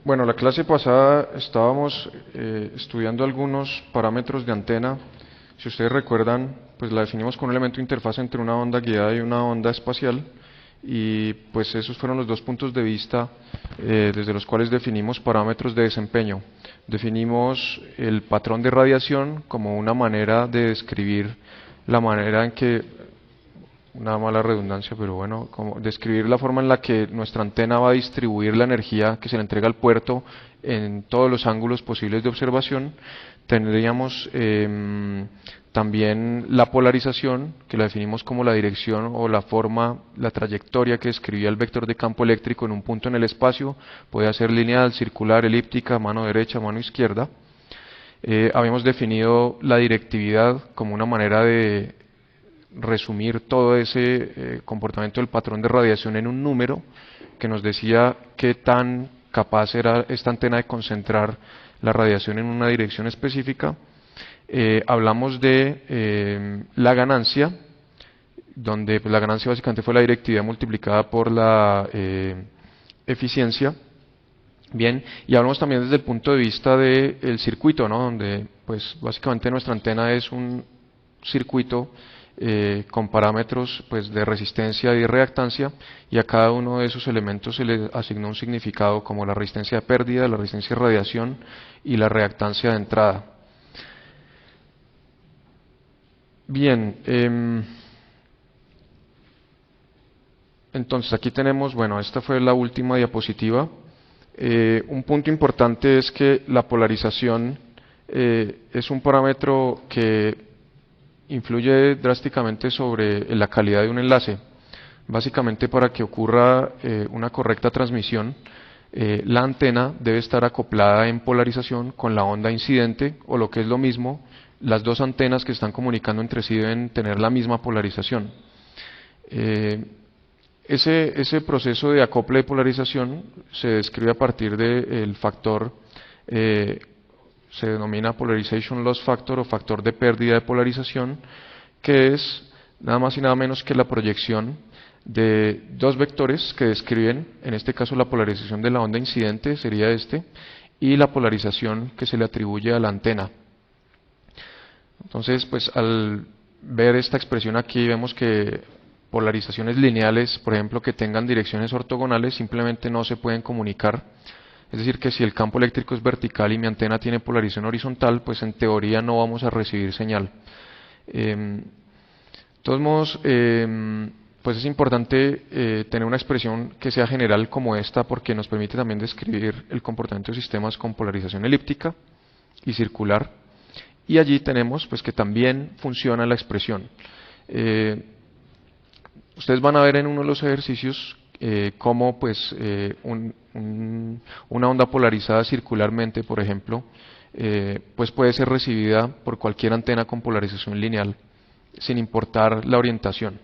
Bueno, la clase pasada estábamos estudiando algunos parámetros de antena. Si ustedes recuerdan, pues la definimos con un elemento de interfaz entre una onda guiada y una onda espacial. Y pues esos fueron los dos puntos de vista desde los cuales definimos parámetros de desempeño. Definimos el patrón de radiación como una manera de describir la manera en que, una mala redundancia, pero bueno, como describir la forma en la que nuestra antena va a distribuir la energía que se le entrega al puerto en todos los ángulos posibles de observación. Tendríamos también la polarización, que la definimos como la dirección o la forma, la trayectoria que describía el vector de campo eléctrico en un punto en el espacio. Puede ser lineal, circular, elíptica, mano derecha, mano izquierda. Habíamos definido la directividad como una manera de resumir todo ese comportamiento del patrón de radiación en un número que nos decía qué tan capaz era esta antena de concentrar la radiación en una dirección específica. Hablamos de la ganancia, donde pues, la ganancia básicamente fue la directividad multiplicada por la eficiencia. Bien, y hablamos también desde el punto de vista del circuito, ¿no? Donde pues básicamente nuestra antena es un circuito con parámetros pues, de resistencia y de reactancia, y a cada uno de esos elementos se le asignó un significado como la resistencia de pérdida, la resistencia de radiación y la reactancia de entrada. Bien, entonces aquí tenemos, bueno, esta fue la última diapositiva. Un punto importante es que la polarización es un parámetro que influye drásticamente sobre la calidad de un enlace. Básicamente para que ocurra una correcta transmisión, la antena debe estar acoplada en polarización con la onda incidente, o lo que es lo mismo, las dos antenas que están comunicando entre sí deben tener la misma polarización. Eh, ese proceso de acople de polarización se describe a partir del factor, se denomina Polarization Loss Factor o factor de pérdida de polarización, que es nada más y nada menos que la proyección de dos vectores que describen, en este caso la polarización de la onda incidente sería este, y la polarización que se le atribuye a la antena. Entonces, pues al ver esta expresión aquí vemos que polarizaciones lineales, por ejemplo, que tengan direcciones ortogonales, simplemente no se pueden comunicar. Es decir, que si el campo eléctrico es vertical y mi antena tiene polarización horizontal, pues en teoría no vamos a recibir señal. De todos modos, pues es importante tener una expresión que sea general como esta, porque nos permite también describir el comportamiento de sistemas con polarización elíptica y circular. Y allí tenemos pues que también funciona la expresión. Eh, Ustedes van a ver en uno de los ejercicios cómo pues una onda polarizada circularmente, por ejemplo, pues puede ser recibida por cualquier antena con polarización lineal, sin importar la orientación.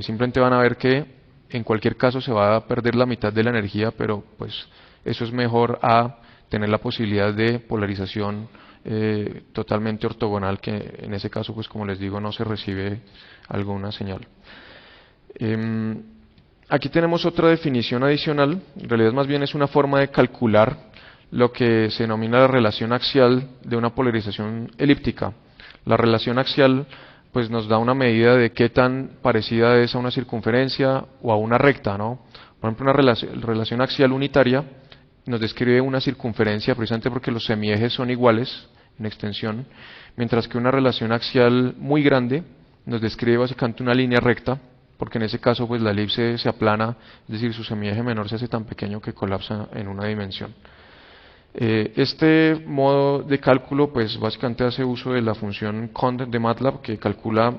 Simplemente van a ver que en cualquier caso se va a perder la mitad de la energía, pero pues eso es mejor a tener la posibilidad de polarización totalmente ortogonal, que en ese caso, pues como les digo, no se recibe alguna señal. Eh, Aquí tenemos otra definición adicional, en realidad más bien es una forma de calcular lo que se denomina la relación axial de una polarización elíptica. La relación axial pues nos da una medida de qué tan parecida es a una circunferencia o a una recta, ¿no? Por ejemplo, una relación axial unitaria nos describe una circunferencia precisamente porque los semiejes son iguales en extensión, mientras que una relación axial muy grande nos describe básicamente una línea recta, porque en ese caso pues la elipse se aplana, es decir, su semieje menor se hace tan pequeño que colapsa en una dimensión. Este modo de cálculo pues básicamente hace uso de la función cond de MATLAB, que calcula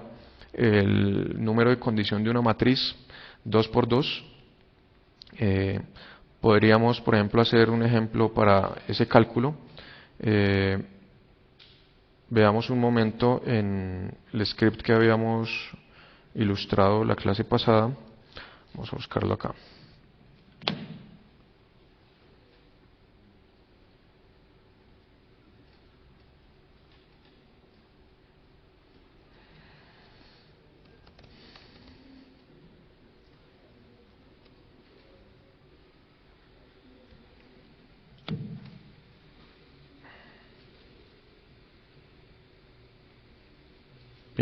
el número de condición de una matriz 2 por 2. Podríamos, por ejemplo, hacer un ejemplo para ese cálculo. Eh, Veamos un momento en el script que habíamos ilustrado la clase pasada. Vamos a buscarlo acá.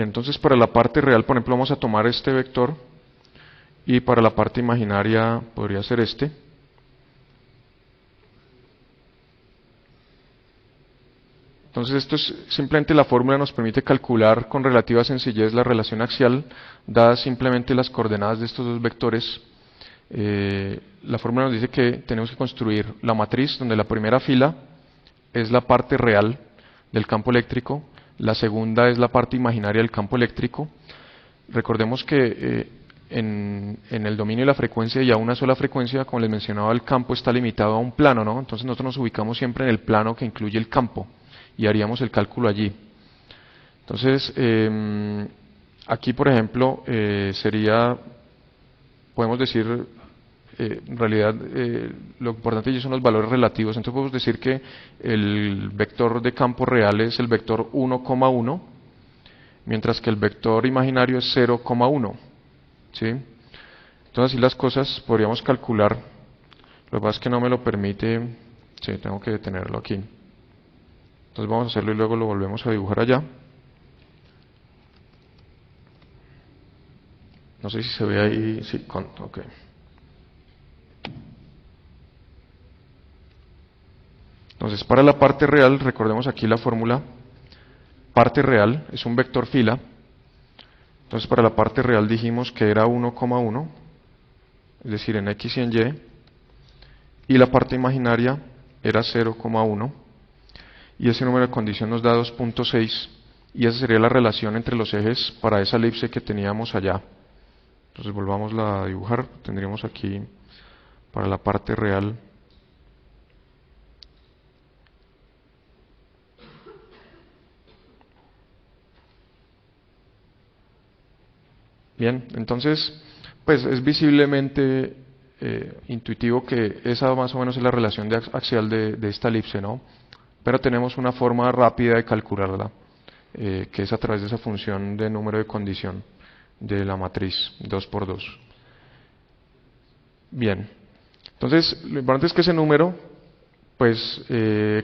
Bien, entonces para la parte real, por ejemplo, vamos a tomar este vector y para la parte imaginaria podría ser este. Entonces esto es simplemente la fórmula nos permite calcular con relativa sencillez la relación axial, dadas simplemente las coordenadas de estos dos vectores. La fórmula nos dice que tenemos que construir la matriz donde la primera fila es la parte real del campo eléctrico, la segunda es la parte imaginaria del campo eléctrico. Recordemos que en el dominio de la frecuencia y a una sola frecuencia, como les mencionaba, el campo está limitado a un plano, ¿no? Entonces nosotros nos ubicamos siempre en el plano que incluye el campo y haríamos el cálculo allí. Entonces, aquí por ejemplo sería, podemos decir, en realidad lo importante allí son los valores relativos. Entonces podemos decir que el vector de campo real es el vector 1,1, mientras que el vector imaginario es 0,1. ¿Sí? Entonces así las cosas podríamos calcular. Lo que pasa es que no me lo permite. Sí, tengo que detenerlo aquí. Entonces vamos a hacerlo y luego lo volvemos a dibujar allá. No sé si se ve ahí. Sí, ok. Entonces para la parte real, recordemos aquí la fórmula. Parte real es un vector fila. Entonces para la parte real dijimos que era 1,1, es decir, en X y en Y. Y la parte imaginaria era 0,1. Y ese número de condición nos da 2,6 y esa sería la relación entre los ejes para esa elipse que teníamos allá. Entonces volvamos a dibujar, tendríamos aquí para la parte real bien, entonces pues es visiblemente intuitivo que esa más o menos es la relación axial de esta elipse, ¿no? Pero tenemos una forma rápida de calcularla, que es a través de esa función de número de condición de la matriz 2 por 2. Bien, entonces lo importante es que ese número, pues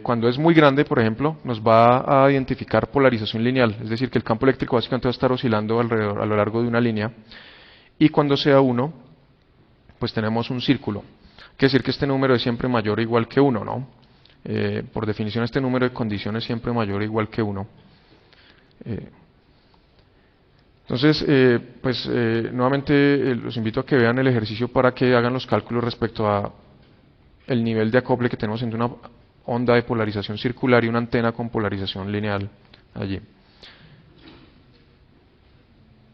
cuando es muy grande, por ejemplo, nos va a identificar polarización lineal, es decir, que el campo eléctrico básicamente va a estar oscilando alrededor, a lo largo de una línea, y cuando sea 1, pues tenemos un círculo. Quiere decir que este número es siempre mayor o igual que 1, ¿no? Por definición este número de condiciones es siempre mayor o igual que 1. Entonces, nuevamente los invito a que vean el ejercicio para que hagan los cálculos respecto a el nivel de acople que tenemos entre una onda de polarización circular y una antena con polarización lineal allí.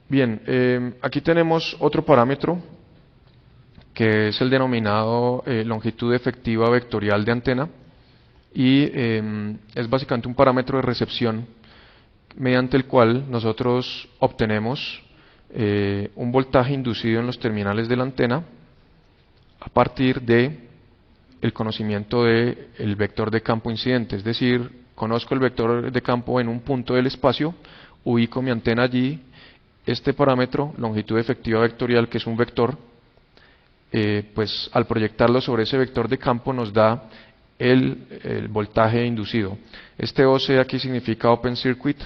Bien, aquí tenemos otro parámetro que es el denominado longitud efectiva vectorial de antena y es básicamente un parámetro de recepción mediante el cual nosotros obtenemos un voltaje inducido en los terminales de la antena a partir de el conocimiento del vector de campo incidente, es decir, conozco el vector de campo en un punto del espacio, ubico mi antena allí, este parámetro, longitud efectiva vectorial, que es un vector, pues al proyectarlo sobre ese vector de campo nos da el voltaje inducido. Este OC aquí significa Open Circuit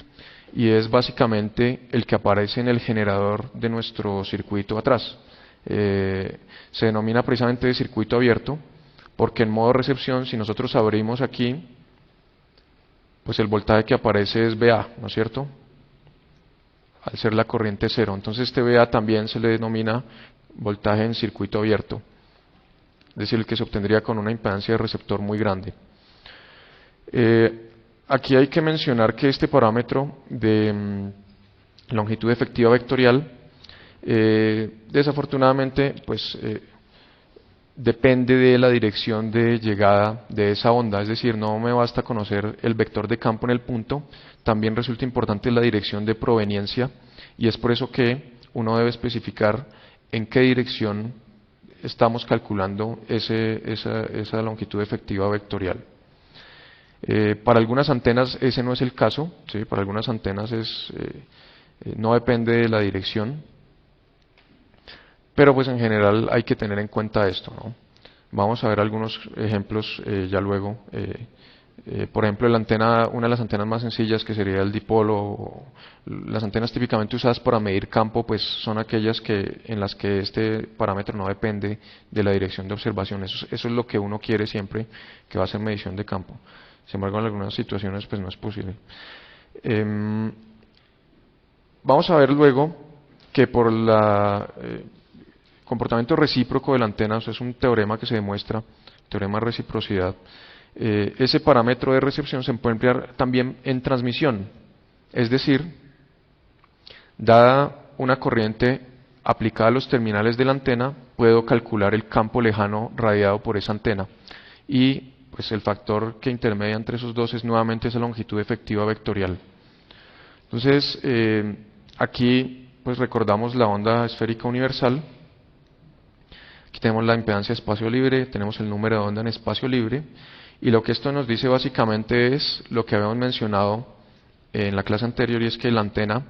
y es básicamente el que aparece en el generador de nuestro circuito atrás. Se denomina precisamente de circuito abierto porque en modo recepción, si nosotros abrimos aquí, pues el voltaje que aparece es VA, ¿no es cierto? Al ser la corriente cero. Entonces este VA también se le denomina voltaje en circuito abierto, es decir, el que se obtendría con una impedancia de receptor muy grande. Aquí hay que mencionar que este parámetro de longitud efectiva vectorial, desafortunadamente, pues depende de la dirección de llegada de esa onda, es decir, no me basta conocer el vector de campo en el punto, también resulta importante la dirección de proveniencia y es por eso que uno debe especificar en qué dirección estamos calculando esa longitud efectiva vectorial. Para algunas antenas ese no es el caso, ¿sí? Para algunas antenas no depende de la dirección, pero pues en general hay que tener en cuenta esto, ¿no? Vamos a ver algunos ejemplos ya luego Por ejemplo, una de las antenas más sencillas que sería el dipolo, las antenas típicamente usadas para medir campo, pues son aquellas en las que este parámetro no depende de la dirección de observación. Eso es lo que uno quiere siempre que va a ser medición de campo. Sin embargo, en algunas situaciones pues no es posible. Vamos a ver luego que por el comportamiento recíproco de la antena, o sea, es un teorema que se demuestra, teorema de reciprocidad, ese parámetro de recepción se puede emplear también en transmisión. Es decir, dada una corriente aplicada a los terminales de la antena, puedo calcular el campo lejano radiado por esa antena. Y pues el factor que intermedia entre esos dos es nuevamente esa longitud efectiva vectorial. Entonces, aquí pues recordamos la onda esférica universal. Aquí tenemos la impedancia espacio libre, tenemos el número de onda en espacio libre. Y lo que esto nos dice básicamente es lo que habíamos mencionado en la clase anterior, y es que la antena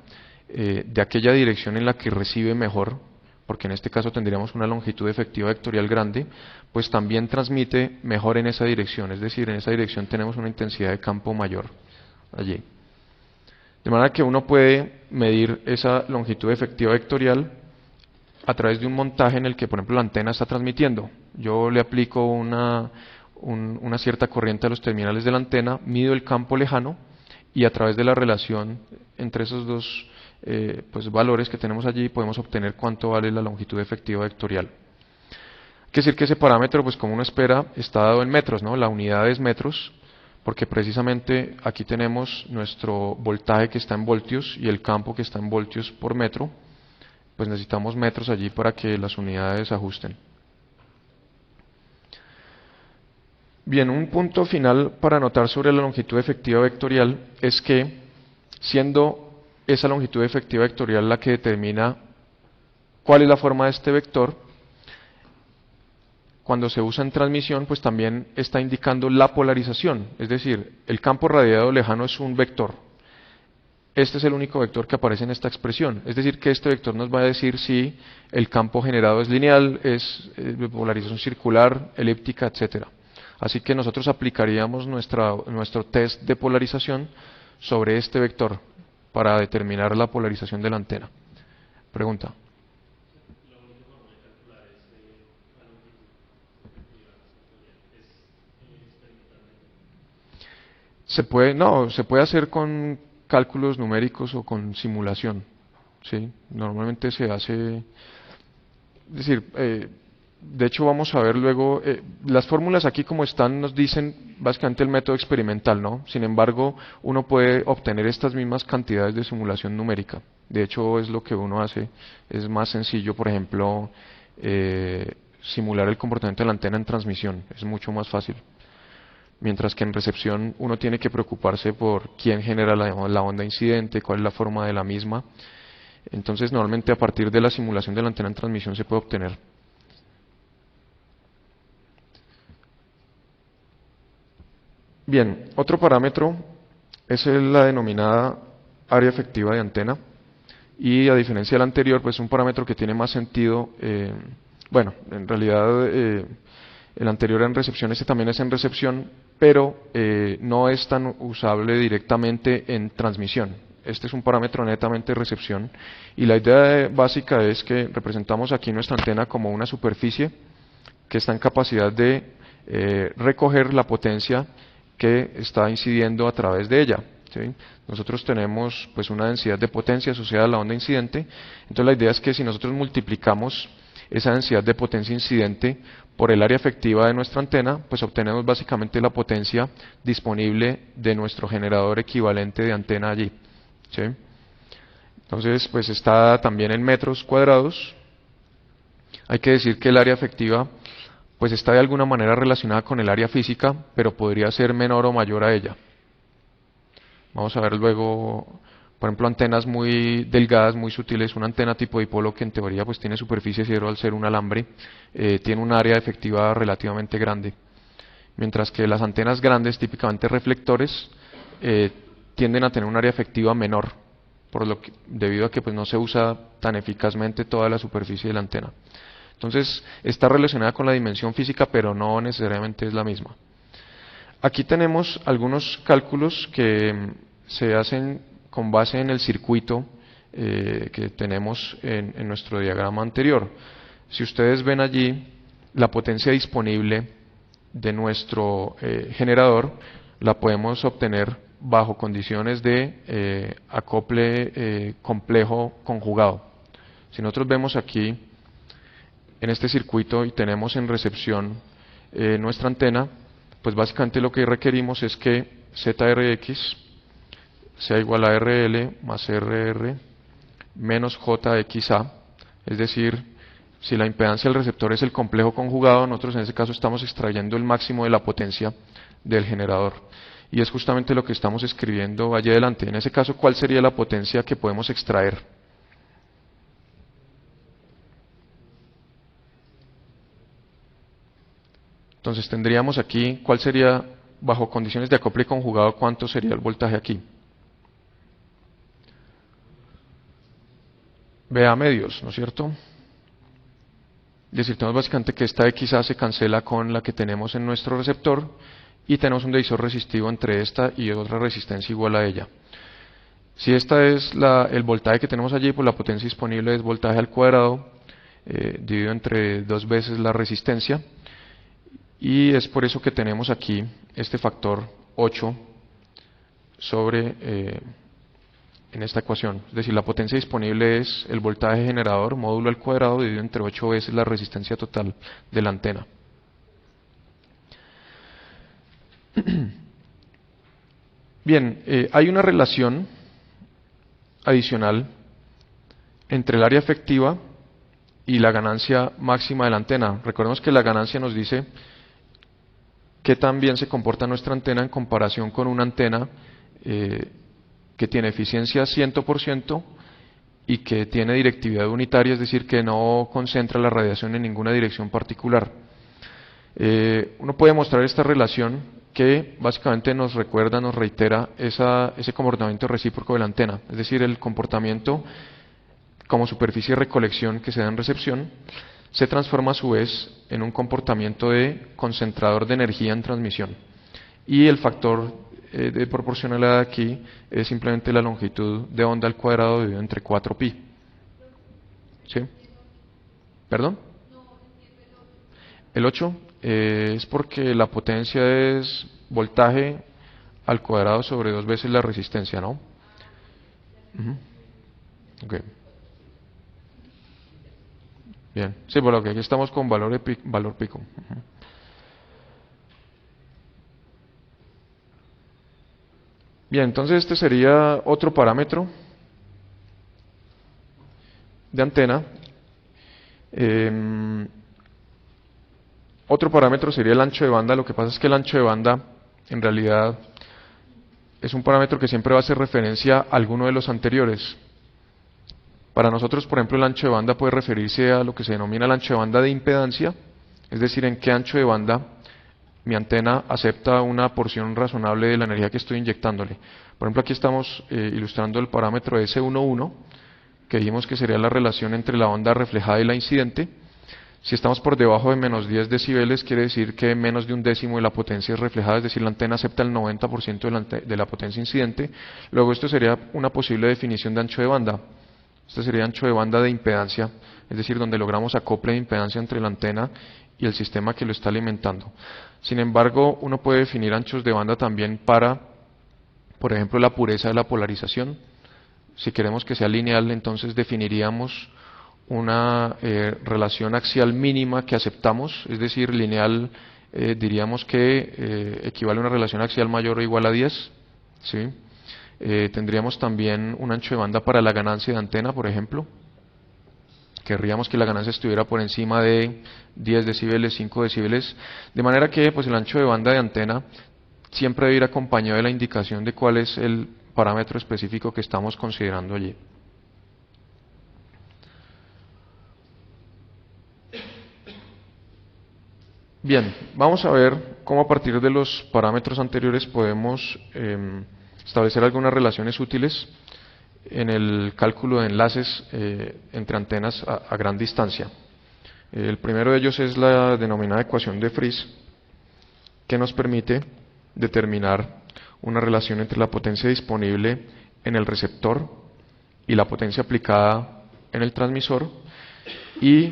de aquella dirección en la que recibe mejor, porque en este caso tendríamos una longitud efectiva vectorial grande, pues también transmite mejor en esa dirección, es decir, en esa dirección tenemos una intensidad de campo mayor allí. De manera que uno puede medir esa longitud efectiva vectorial a través de un montaje en el que, por ejemplo, la antena está transmitiendo. Yo le aplico una cierta corriente a los terminales de la antena, mido el campo lejano y a través de la relación entre esos dos pues valores que tenemos allí podemos obtener cuánto vale la longitud efectiva vectorial. Hay que decir que ese parámetro, pues como uno espera, está dado en metros, ¿no? La unidad es metros, porque precisamente aquí tenemos nuestro voltaje que está en voltios y el campo que está en voltios por metro, pues necesitamos metros allí para que las unidades se ajusten. Bien, un punto final para anotar sobre la longitud efectiva vectorial es que, siendo esa longitud efectiva vectorial la que determina cuál es la forma de este vector, cuando se usa en transmisión, pues también está indicando la polarización, es decir, el campo radiado lejano es un vector. Este es el único vector que aparece en esta expresión, es decir, que este vector nos va a decir si el campo generado es lineal, es de polarización circular, elíptica, etcétera. Así que nosotros aplicaríamos nuestro test de polarización sobre este vector para determinar la polarización de la antena. Pregunta. Se puede hacer con cálculos numéricos o con simulación. ¿Sí? Normalmente se hace, es decir, de hecho vamos a ver luego, las fórmulas aquí como están nos dicen básicamente el método experimental, ¿no? Sin embargo, uno puede obtener estas mismas cantidades de simulación numérica. De hecho, es lo que uno hace, es más sencillo, por ejemplo, simular el comportamiento de la antena en transmisión, es mucho más fácil. Mientras que en recepción uno tiene que preocuparse por quién genera la onda incidente, cuál es la forma de la misma. Entonces, normalmente a partir de la simulación de la antena en transmisión se puede obtener. Bien, otro parámetro es la denominada área efectiva de antena, y a diferencia del anterior, pues es un parámetro que tiene más sentido. Bueno, en realidad el anterior en recepción, este también es en recepción, pero no es tan usable directamente en transmisión. Este es un parámetro netamente de recepción, y la idea básica es que representamos aquí nuestra antena como una superficie que está en capacidad de recoger la potencia que está incidiendo a través de ella. ¿Sí? Nosotros tenemos pues una densidad de potencia asociada a la onda incidente, entonces la idea es que si nosotros multiplicamos esa densidad de potencia incidente por el área efectiva de nuestra antena, pues obtenemos básicamente la potencia disponible de nuestro generador equivalente de antena allí. ¿Sí? Entonces, pues está también en metros cuadrados. Hay que decir que el área efectiva pues está de alguna manera relacionada con el área física, pero podría ser menor o mayor a ella. Vamos a ver luego, por ejemplo, antenas muy delgadas, muy sutiles. Una antena tipo dipolo que en teoría pues tiene superficie cero al ser un alambre, tiene un área efectiva relativamente grande. Mientras que las antenas grandes, típicamente reflectores, tienden a tener un área efectiva menor, debido a que pues no se usa tan eficazmente toda la superficie de la antena. Entonces está relacionada con la dimensión física, pero no necesariamente es la misma. Aquí tenemos algunos cálculos que se hacen con base en el circuito que tenemos en nuestro diagrama anterior. Si ustedes ven allí la potencia disponible de nuestro generador, la podemos obtener bajo condiciones de acople complejo conjugado. Si nosotros vemos aquí en este circuito y tenemos en recepción nuestra antena, pues básicamente lo que requerimos es que ZRX sea igual a RL más RR menos JXA, es decir, si la impedancia del receptor es el complejo conjugado, nosotros en ese caso estamos extrayendo el máximo de la potencia del generador. Y es justamente lo que estamos escribiendo allí adelante. En ese caso, ¿cuál sería la potencia que podemos extraer? Entonces tendríamos aquí, ¿cuál sería, bajo condiciones de acople conjugado, cuánto sería el voltaje aquí? VA medios, ¿no es cierto? Es decir, tenemos básicamente que esta XA se cancela con la que tenemos en nuestro receptor y tenemos un divisor resistivo entre esta y otra resistencia igual a ella. Si esta es el voltaje que tenemos allí, pues la potencia disponible es voltaje al cuadrado dividido entre 2 veces la resistencia. Y es por eso que tenemos aquí este factor 8 sobre en esta ecuación. Es decir, la potencia disponible es el voltaje generador módulo al cuadrado dividido entre 8 veces la resistencia total de la antena. Bien, hay una relación adicional entre el área efectiva y la ganancia máxima de la antena. Recordemos que la ganancia nos dice qué tan bien se comporta nuestra antena en comparación con una antena que tiene eficiencia 100% y que tiene directividad unitaria, es decir, que no concentra la radiación en ninguna dirección particular. Uno puede mostrar esta relación que básicamente nos recuerda, nos reitera ese comportamiento recíproco de la antena, es decir, el comportamiento como superficie de recolección que se da en recepción se transforma a su vez en un comportamiento de concentrador de energía en transmisión. Y el factor de proporcionalidad aquí es simplemente la longitud de onda al cuadrado dividido entre 4pi. ¿Sí? ¿Perdón? El 8 es porque la potencia es voltaje al cuadrado sobre 2 veces la resistencia, ¿no? Okay. Bien, sí, por lo que aquí estamos con valor pico. Bien, entonces este sería otro parámetro de antena. Otro parámetro sería el ancho de banda. Lo que pasa es que el ancho de banda en realidad es un parámetro que siempre va a hacer referencia a alguno de los anteriores. Para nosotros, por ejemplo, el ancho de banda puede referirse a lo que se denomina el ancho de banda de impedancia, es decir, en qué ancho de banda mi antena acepta una porción razonable de la energía que estoy inyectándole. Por ejemplo, aquí estamos ilustrando el parámetro S11, que dijimos que sería la relación entre la onda reflejada y la incidente. Si estamos por debajo de menos 10 decibeles, quiere decir que menos de un décimo de la potencia es reflejada, es decir, la antena acepta el 90% de la potencia incidente. Luego esto sería una posible definición de ancho de banda. Este sería ancho de banda de impedancia, es decir, donde logramos acople de impedancia entre la antena y el sistema que lo está alimentando. Sin embargo, uno puede definir anchos de banda también para, por ejemplo, la pureza de la polarización. Si queremos que sea lineal, entonces definiríamos una relación axial mínima que aceptamos, es decir, lineal diríamos que equivale a una relación axial mayor o igual a 10, ¿sí? Tendríamos también un ancho de banda para la ganancia de antena, por ejemplo. Querríamos que la ganancia estuviera por encima de 10 decibeles, 5 decibeles, de manera que pues, el ancho de banda de antena siempre debe ir acompañado de la indicación de cuál es el parámetro específico que estamos considerando allí. Bien, vamos a ver cómo a partir de los parámetros anteriores podemos establecer algunas relaciones útiles en el cálculo de enlaces entre antenas a gran distancia. El primero de ellos es la denominada ecuación de Friis, que nos permite determinar una relación entre la potencia disponible en el receptor y la potencia aplicada en el transmisor, y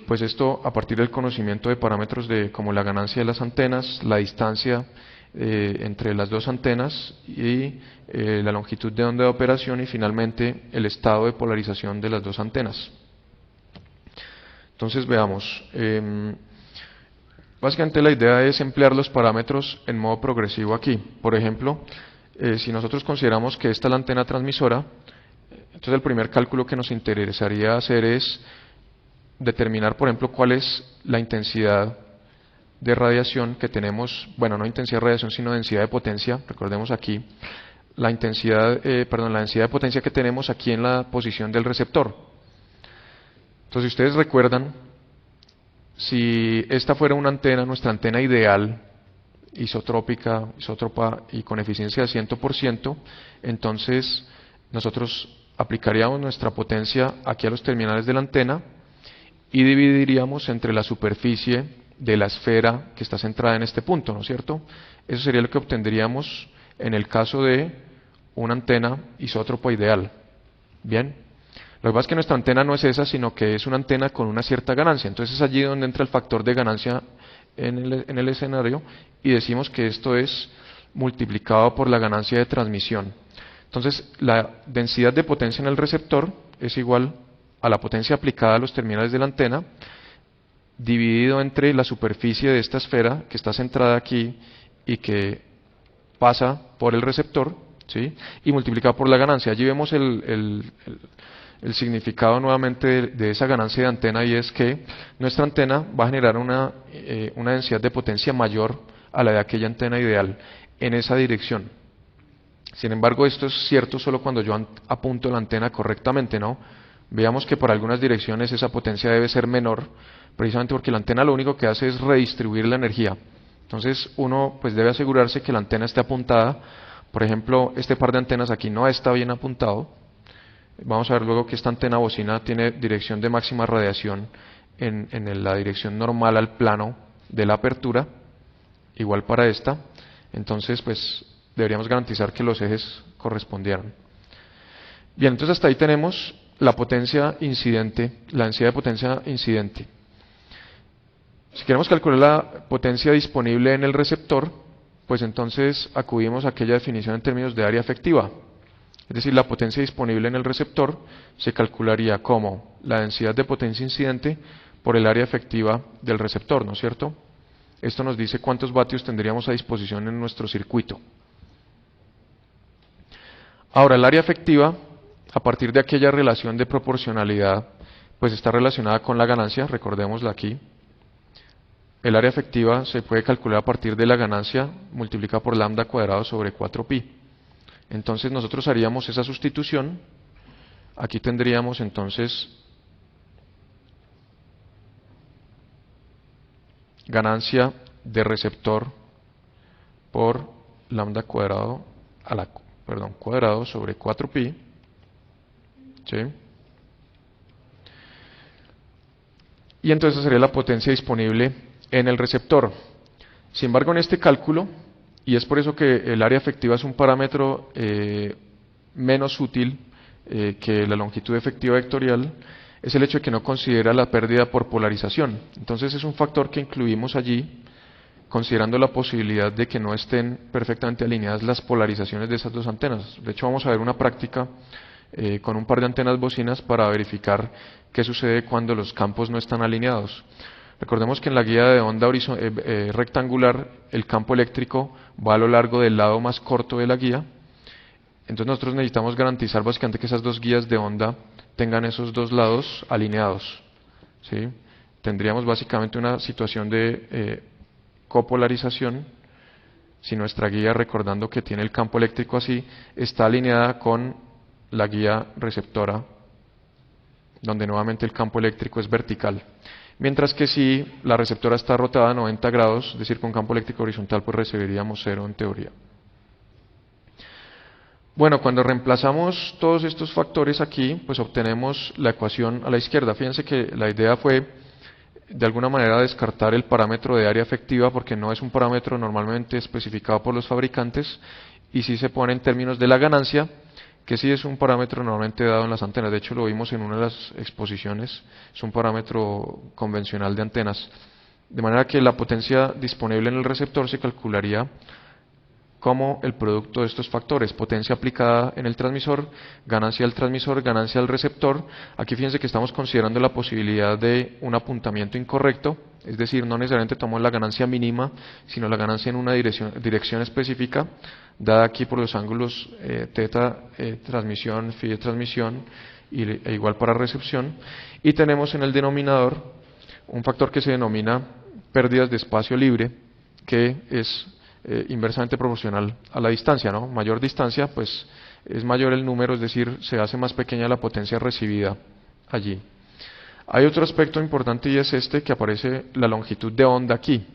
pues esto a partir del conocimiento de parámetros como la ganancia de las antenas, la distancia entre las dos antenas y la longitud de onda de operación, y finalmente el estado de polarización de las dos antenas. Entonces veamos, básicamente la idea es emplear los parámetros en modo progresivo aquí. Por ejemplo, si nosotros consideramos que esta es la antena transmisora, entonces el primer cálculo que nos interesaría hacer es determinar, por ejemplo, cuál es la intensidad de radiación que tenemos, bueno, no intensidad de radiación, sino densidad de potencia. Recordemos aquí la intensidad, la densidad de potencia que tenemos aquí en la posición del receptor. Entonces, si ustedes recuerdan, si esta fuera una antena, nuestra antena ideal, isótropa y con eficiencia de 100%, entonces nosotros aplicaríamos nuestra potencia aquí a los terminales de la antena y dividiríamos entre la superficie de la esfera que está centrada en este punto, ¿no es cierto? Eso sería lo que obtendríamos en el caso de una antena isótropa ideal. Bien, lo que pasa es que nuestra antena no es esa, sino que es una antena con una cierta ganancia. Entonces es allí donde entra el factor de ganancia en el escenario, y decimos que esto es multiplicado por la ganancia de transmisión. Entonces la densidad de potencia en el receptor es igual a la potencia aplicada a los terminales de la antena, dividido entre la superficie de esta esfera que está centrada aquí y que pasa por el receptor, ¿sí? Y multiplicado por la ganancia. Allí vemos el significado nuevamente de esa ganancia de antena, y es que nuestra antena va a generar una densidad de potencia mayor a la de aquella antena ideal en esa dirección. Sin embargo, esto es cierto solo cuando yo apunto la antena correctamente, ¿no? Veamos que por algunas direcciones esa potencia debe ser menor, precisamente porque la antena lo único que hace es redistribuir la energía. Entonces uno pues debe asegurarse que la antena esté apuntada. Por ejemplo, este par de antenas aquí no está bien apuntado. Vamos a ver luego que esta antena bocina tiene dirección de máxima radiación en la dirección normal al plano de la apertura, igual para esta. Entonces pues deberíamos garantizar que los ejes correspondieran. Bien, entonces hasta ahí tenemos la potencia incidente, la densidad de potencia incidente. Si queremos calcular la potencia disponible en el receptor, pues entonces acudimos a aquella definición en términos de área efectiva. Es decir, la potencia disponible en el receptor se calcularía como la densidad de potencia incidente por el área efectiva del receptor, ¿no es cierto? Esto nos dice cuántos vatios tendríamos a disposición en nuestro circuito. Ahora, el área efectiva, a partir de aquella relación de proporcionalidad, pues está relacionada con la ganancia, recordémosla aquí. El área efectiva se puede calcular a partir de la ganancia multiplicada por lambda cuadrado sobre 4pi. Entonces nosotros haríamos esa sustitución. Aquí tendríamos entonces ganancia de receptor por lambda cuadrado cuadrado sobre 4pi. ¿Sí? Y entonces sería la potencia disponible en el receptor. Sin embargo, en este cálculo, y es por eso que el área efectiva es un parámetro menos útil que la longitud efectiva vectorial, es el hecho de que no considera la pérdida por polarización. Entonces es un factor que incluimos allí, considerando la posibilidad de que no estén perfectamente alineadas las polarizaciones de esas dos antenas. De hecho, vamos a ver una práctica con un par de antenas bocinas para verificar qué sucede cuando los campos no están alineados. Recordemos que en la guía de onda rectangular el campo eléctrico va a lo largo del lado más corto de la guía. Entonces nosotros necesitamos garantizar básicamente que esas dos guías de onda tengan esos dos lados alineados, ¿sí? Tendríamos básicamente una situación de copolarización si nuestra guía, recordando que tiene el campo eléctrico así, está alineada con la guía receptora, donde nuevamente el campo eléctrico es vertical. Mientras que si la receptora está rotada a 90 grados, es decir, con campo eléctrico horizontal, pues recibiríamos 0 en teoría. Bueno, cuando reemplazamos todos estos factores aquí, pues obtenemos la ecuación a la izquierda. Fíjense que la idea fue de alguna manera descartar el parámetro de área efectiva porque no es un parámetro normalmente especificado por los fabricantes y sí se pone en términos de la ganancia, que sí es un parámetro normalmente dado en las antenas. De hecho, lo vimos en una de las exposiciones, es un parámetro convencional de antenas. De manera que la potencia disponible en el receptor se calcularía como el producto de estos factores: potencia aplicada en el transmisor, ganancia del receptor. Aquí fíjense que estamos considerando la posibilidad de un apuntamiento incorrecto, es decir, no necesariamente tomamos la ganancia mínima, sino la ganancia en una dirección específica, dada aquí por los ángulos teta transmisión, phi transmisión e igual para recepción. Y tenemos en el denominador un factor que se denomina pérdidas de espacio libre, que es inversamente proporcional a la distancia, ¿no? Mayor distancia, pues es mayor el número, es decir, se hace más pequeña la potencia recibida allí. Hay otro aspecto importante y es este, que aparece la longitud de onda aquí.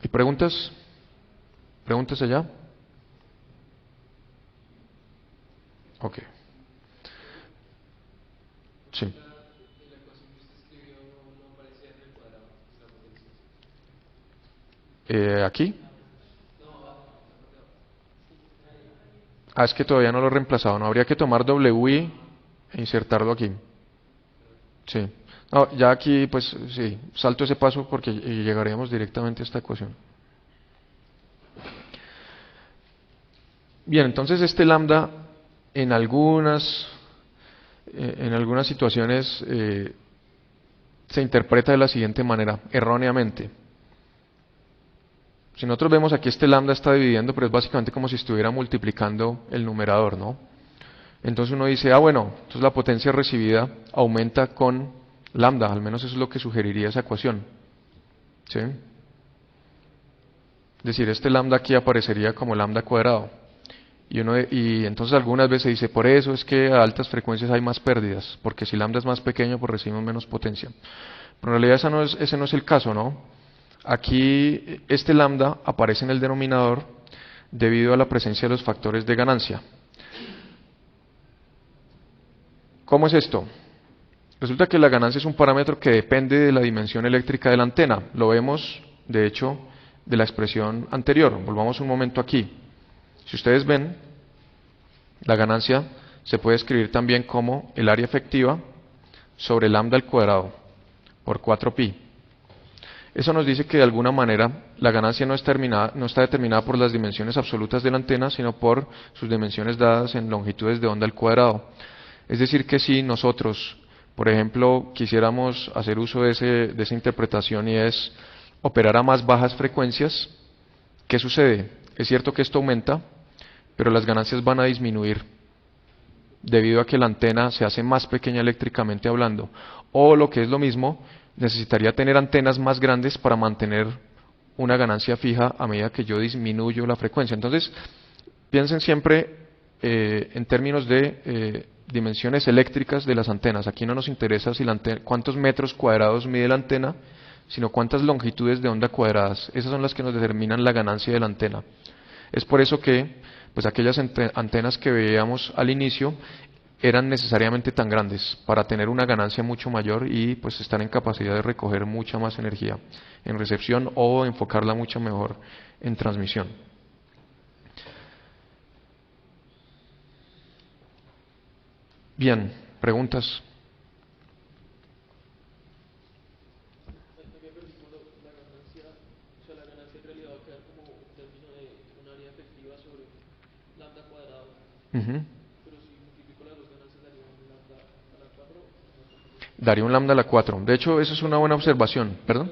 ¿Hay preguntas? ¿Preguntas allá? Ok. Sí. ¿Aquí? Ah, es que todavía no lo he reemplazado, no habría que tomar WI e insertarlo aquí. Sí. No, ya aquí, pues sí, salto ese paso porque llegaríamos directamente a esta ecuación. Bien, entonces este lambda en algunas situaciones se interpreta de la siguiente manera, erróneamente. Si nosotros vemos aquí, este lambda está dividiendo, pero es básicamente como si estuviera multiplicando el numerador, ¿no? Entonces uno dice, ah, bueno, entonces la potencia recibida aumenta con lambda, al menos eso es lo que sugeriría esa ecuación. ¿Sí? Es decir, este lambda aquí aparecería como lambda cuadrado. Y entonces algunas veces se dice, por eso es que a altas frecuencias hay más pérdidas, porque si lambda es más pequeño, pues recibimos menos potencia. Pero en realidad ese no es el caso, ¿no? Aquí este lambda aparece en el denominador debido a la presencia de los factores de ganancia. ¿Cómo es esto? Resulta que la ganancia es un parámetro que depende de la dimensión eléctrica de la antena. Lo vemos, de hecho, de la expresión anterior. Volvamos un momento aquí. Si ustedes ven, la ganancia se puede escribir también como el área efectiva sobre lambda al cuadrado por 4pi. Eso nos dice que de alguna manera la ganancia no está determinada por las dimensiones absolutas de la antena, sino por sus dimensiones dadas en longitudes de onda al cuadrado. Es decir, que si nosotros, por ejemplo, quisiéramos hacer uso de esa interpretación y es operar a más bajas frecuencias, ¿qué sucede? Es cierto que esto aumenta, pero las ganancias van a disminuir debido a que la antena se hace más pequeña eléctricamente hablando. O lo que es lo mismo, necesitaría tener antenas más grandes para mantener una ganancia fija a medida que yo disminuyo la frecuencia. Entonces, piensen siempre en términos de dimensiones eléctricas de las antenas. Aquí no nos interesa si cuántos metros cuadrados mide la antena, sino cuántas longitudes de onda cuadradas. Esas son las que nos determinan la ganancia de la antena. Es por eso que pues aquellas antenas que veíamos al inicio eran necesariamente tan grandes para tener una ganancia mucho mayor y pues estar en capacidad de recoger mucha más energía en recepción o enfocarla mucho mejor en transmisión. Bien, preguntas. Uh-huh. Daría un lambda a la 4. De hecho, eso es una buena observación. ¿Perdón?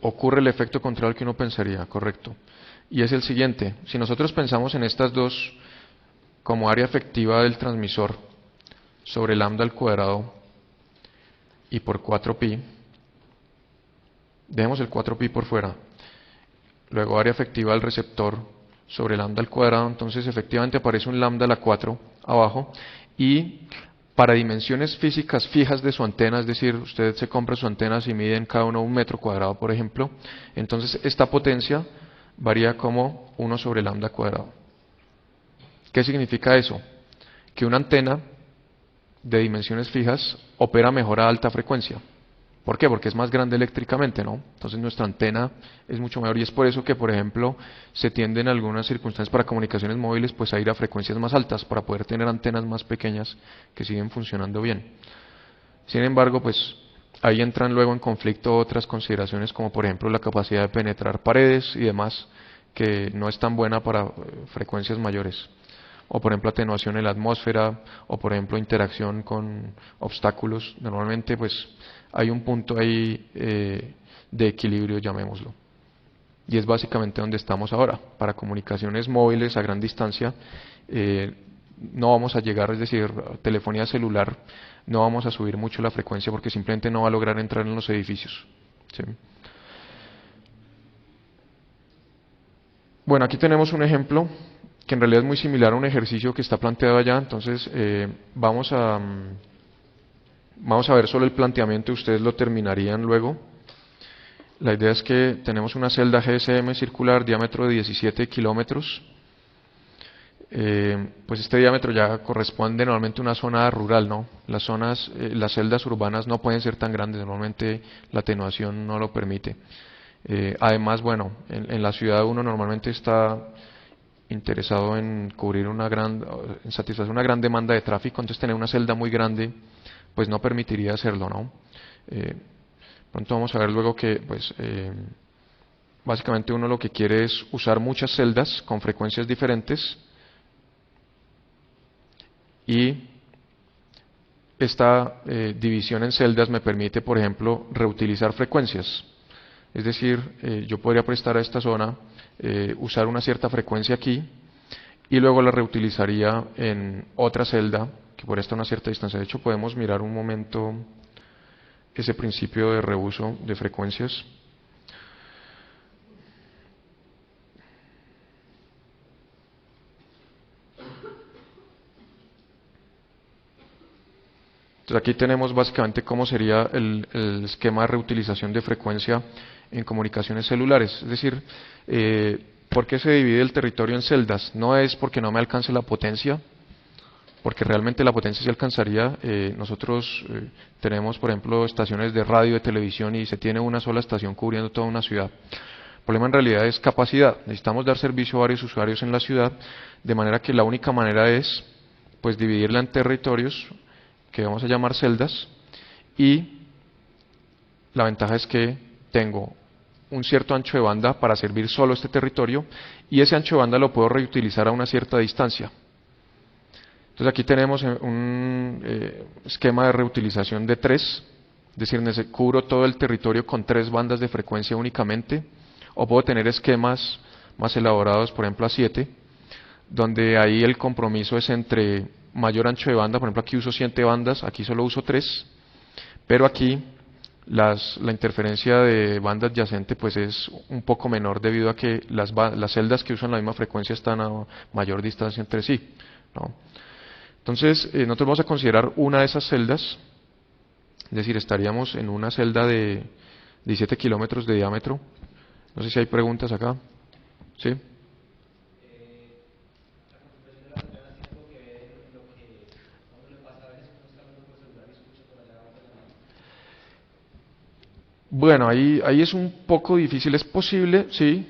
Ocurre el efecto contrario al que uno pensaría, correcto. Y es el siguiente. Si nosotros pensamos en estas dos como área efectiva del transmisor sobre lambda al cuadrado y por 4pi, dejemos el 4pi por fuera. Luego área efectiva del receptor sobre lambda al cuadrado, entonces efectivamente aparece un lambda a la 4 abajo, y para dimensiones físicas fijas de su antena, es decir, usted se compra su antena y miden cada uno 1 metro cuadrado, por ejemplo, entonces esta potencia varía como 1 sobre lambda cuadrado. ¿Qué significa eso? Que una antena de dimensiones fijas opera mejor a alta frecuencia. ¿Por qué? Porque es más grande eléctricamente, ¿no? Entonces nuestra antena es mucho mayor y es por eso que, por ejemplo, se tiende en algunas circunstancias para comunicaciones móviles pues a ir a frecuencias más altas para poder tener antenas más pequeñas que siguen funcionando bien. Sin embargo, pues ahí entran luego en conflicto otras consideraciones como por ejemplo la capacidad de penetrar paredes y demás que no es tan buena para frecuencias mayores. O por ejemplo atenuación en la atmósfera, o por ejemplo interacción con obstáculos. Normalmente pues hay un punto ahí de equilibrio, llamémoslo. Y es básicamente donde estamos ahora. Para comunicaciones móviles a gran distancia eh, no vamos a llegar, es decir, telefonía celular, no vamos a subir mucho la frecuencia porque simplemente no va a lograr entrar en los edificios. ¿Sí? Bueno, aquí tenemos un ejemplo que en realidad es muy similar a un ejercicio que está planteado allá, entonces vamos a ver solo el planteamiento y ustedes lo terminarían luego. La idea es que tenemos una celda GSM circular, diámetro de 17 kilómetros. Pues este diámetro ya corresponde normalmente a una zona rural, ¿no? Las celdas urbanas no pueden ser tan grandes, normalmente la atenuación no lo permite. Además, bueno, en la ciudad uno normalmente está interesado en cubrir en satisfacer una gran demanda de tráfico, entonces tener una celda muy grande, pues no permitiría hacerlo, ¿no? Pronto vamos a ver luego que, pues, básicamente uno lo que quiere es usar muchas celdas con frecuencias diferentes y esta división en celdas me permite, por ejemplo, reutilizar frecuencias. Es decir, yo podría prestar a esta zona, usar una cierta frecuencia aquí y luego la reutilizaría en otra celda que por esta a una cierta distancia. De hecho, podemos mirar un momento ese principio de reuso de frecuencias. Entonces aquí tenemos básicamente cómo sería el esquema de reutilización de frecuencia en comunicaciones celulares. Es decir, ¿por qué se divide el territorio en celdas? No es porque no me alcance la potencia, porque realmente la potencia se alcanzaría. Nosotros tenemos, por ejemplo, estaciones de radio, de televisión y se tiene una sola estación cubriendo toda una ciudad. El problema en realidad es capacidad. Necesitamos dar servicio a varios usuarios en la ciudad, de manera que la única manera es pues dividirla en territorios que vamos a llamar celdas y la ventaja es que tengo un cierto ancho de banda para servir solo este territorio y ese ancho de banda lo puedo reutilizar a una cierta distancia. Entonces aquí tenemos un esquema de reutilización de 3, es decir, cubro todo el territorio con 3 bandas de frecuencia únicamente, o puedo tener esquemas más elaborados, por ejemplo a 7, donde ahí el compromiso es entre mayor ancho de banda, por ejemplo aquí uso 7 bandas, aquí solo uso 3, pero aquí la interferencia de banda adyacente pues es un poco menor debido a que las celdas que usan la misma frecuencia están a mayor distancia entre sí, ¿no? Entonces, nosotros vamos a considerar una de esas celdas, es decir, estaríamos en una celda de 17 kilómetros de diámetro. No sé si hay preguntas acá. ¿Sí? Bueno, ahí es un poco difícil. Es posible, sí,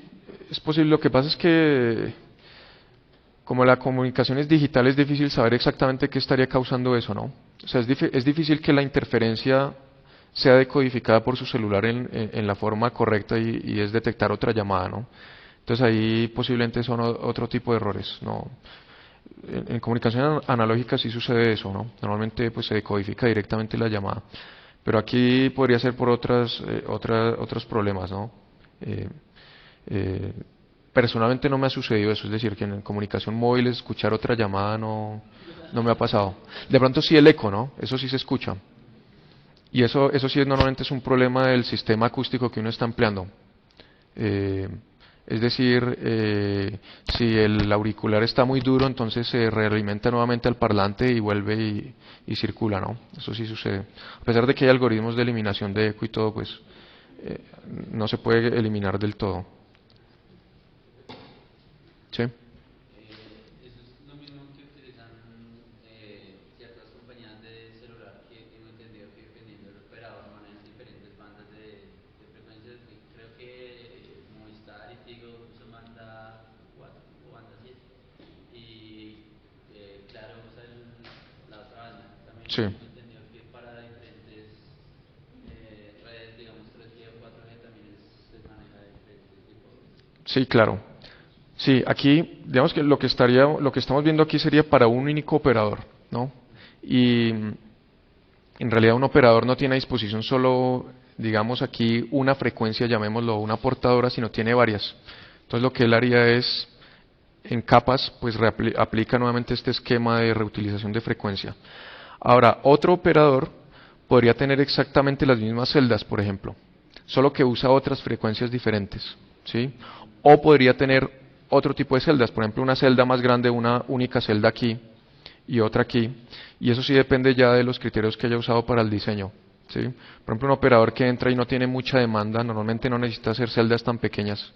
es posible. Lo que pasa es que como la comunicación es digital, es difícil saber exactamente qué estaría causando eso, ¿no? O sea, es difícil que la interferencia sea decodificada por su celular en la forma correcta y es detectar otra llamada, ¿no? Entonces ahí posiblemente son otro tipo de errores, ¿no? En comunicación analógica sí sucede eso, ¿no? Normalmente pues se decodifica directamente la llamada, pero aquí podría ser por otros problemas, ¿no? Eh, eh, Personalmente no me ha sucedido eso, es decir, que en comunicación móvil escuchar otra llamada no me ha pasado. De pronto sí el eco, ¿no? Eso sí se escucha. Y eso sí normalmente es un problema del sistema acústico que uno está empleando. Eh, es decir, si el auricular está muy duro, entonces se realimenta nuevamente al parlante y vuelve y circula, ¿no? Eso sí sucede. A pesar de que hay algoritmos de eliminación de eco y todo, pues eh, no se puede eliminar del todo. ¿Sí? Eso es lo mismo que utilizan ciertas compañías de Sí. tengo entendido que para diferentes redes, digamos 3G o 4G, también se maneja de diferentes tipos. Sí, claro. Sí, aquí, digamos que lo que estamos viendo aquí sería para un único operador, ¿no? Y en realidad un operador no tiene a disposición solo, digamos aquí, una frecuencia, llamémoslo una portadora, sino tiene varias. Entonces lo que él haría es, en capas, pues aplica nuevamente este esquema de reutilización de frecuencia. Ahora, otro operador podría tener exactamente las mismas celdas, por ejemplo, solo que usa otras frecuencias diferentes, ¿sí? O podría tener otro tipo de celdas, por ejemplo, una celda más grande, una única celda aquí y otra aquí, y eso sí depende ya de los criterios que haya usado para el diseño, ¿sí? Por ejemplo, un operador que entra y no tiene mucha demanda, normalmente no necesita hacer celdas tan pequeñas,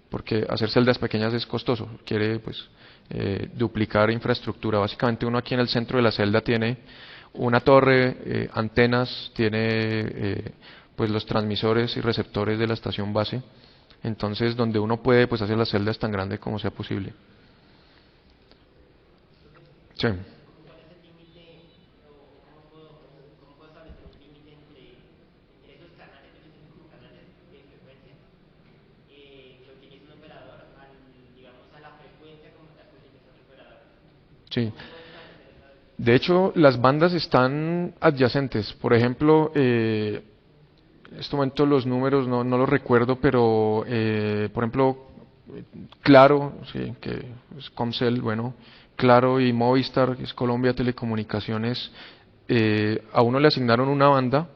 porque hacer celdas pequeñas es costoso, quiere pues duplicar infraestructura. Básicamente uno aquí en el centro de la celda tiene una torre, antenas, tiene pues los transmisores y receptores de la estación base. Entonces donde uno puede pues hacer las celdas tan grandes como sea posible. Sí. ¿Cuál es el límite o cómo puedo establecer un límite entre esos canales, yo los entiendo como canales de frecuencia, que utiliza un operador, digamos, a la frecuencia como tal que utiliza otro operador? Sí. ¿Cómo puedo establecer esa? De hecho, las bandas están adyacentes. Por ejemplo, en este momento los números no los recuerdo, pero por ejemplo, Claro, sí, que es Comcel, bueno, Claro y Movistar, que es Colombia Telecomunicaciones, a uno le asignaron una banda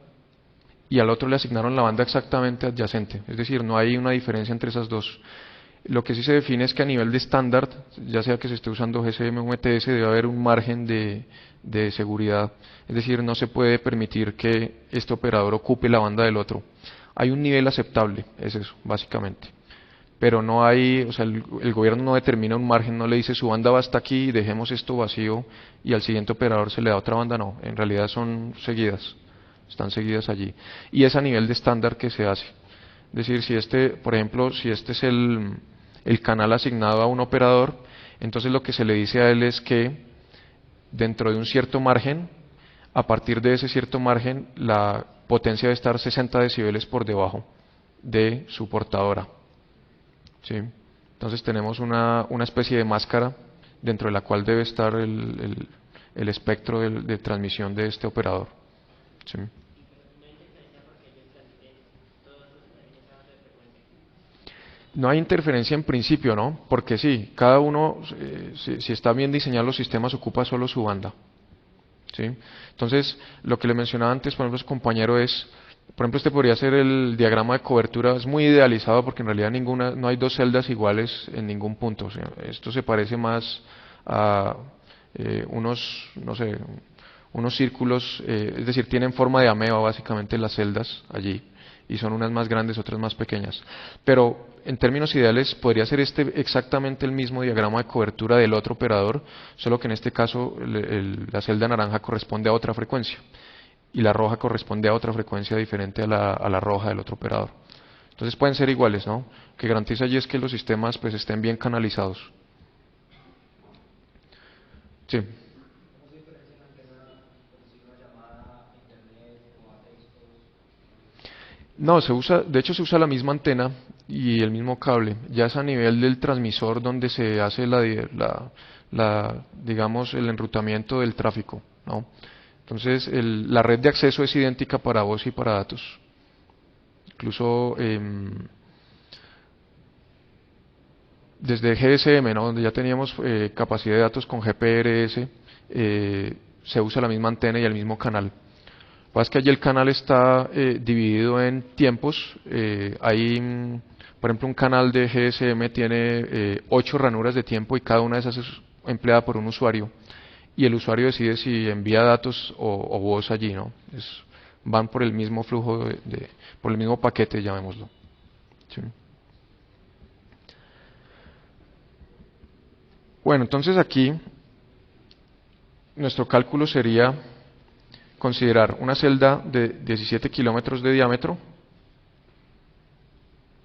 y al otro le asignaron la banda exactamente adyacente. Es decir, no hay una diferencia entre esas dos. Lo que sí se define es que a nivel de estándar, ya sea que se esté usando GSM o MTS, debe haber un margen de seguridad. Es decir, no se puede permitir que este operador ocupe la banda del otro. Hay un nivel aceptable, es eso, básicamente. Pero no hay, o sea, el gobierno no determina un margen, no le dice su banda va hasta aquí, dejemos esto vacío y al siguiente operador se le da otra banda, no. En realidad son seguidas, están seguidas allí. Y es a nivel de estándar que se hace. Es decir, si este, por ejemplo, si este es el canal asignado a un operador, entonces lo que se le dice a él es que dentro de un cierto margen, a partir de ese cierto margen, la potencia debe estar 60 decibeles por debajo de su portadora. ¿Sí? Entonces tenemos una especie de máscara dentro de la cual debe estar el espectro de transmisión de este operador. ¿Sí? No hay interferencia en principio, ¿no? Porque sí, cada uno, si está bien diseñado los sistemas, ocupa solo su banda. ¿Sí? Entonces, lo que le mencionaba antes, por ejemplo, su compañero es, por ejemplo, este podría ser el diagrama de cobertura, es muy idealizado porque en realidad no hay dos celdas iguales en ningún punto. O sea, esto se parece más a no sé, unos círculos, es decir, tienen forma de ameba básicamente las celdas allí y son unas más grandes, otras más pequeñas. Pero en términos ideales podría ser este exactamente el mismo diagrama de cobertura del otro operador, solo que en este caso la celda naranja corresponde a otra frecuencia y la roja corresponde a otra frecuencia diferente a la roja del otro operador. Entonces pueden ser iguales, ¿no? Lo que garantiza allí es que los sistemas pues estén bien canalizados. Sí. No, de hecho se usa la misma antena y el mismo cable. Ya es a nivel del transmisor donde se hace digamos, el enrutamiento del tráfico, ¿no? Entonces, la red de acceso es idéntica para voz y para datos. Incluso desde GSM, ¿no? Donde ya teníamos capacidad de datos con GPRS, se usa la misma antena y el mismo canal. Lo que pasa es que allí el canal está dividido en tiempos. Por ejemplo, un canal de GSM tiene 8 ranuras de tiempo y cada una de esas es empleada por un usuario. Y el usuario decide si envía datos o voz allí, ¿no? Van por el mismo flujo, por el mismo paquete, llamémoslo. ¿Sí? Bueno, entonces aquí nuestro cálculo sería considerar una celda de 17 kilómetros de diámetro.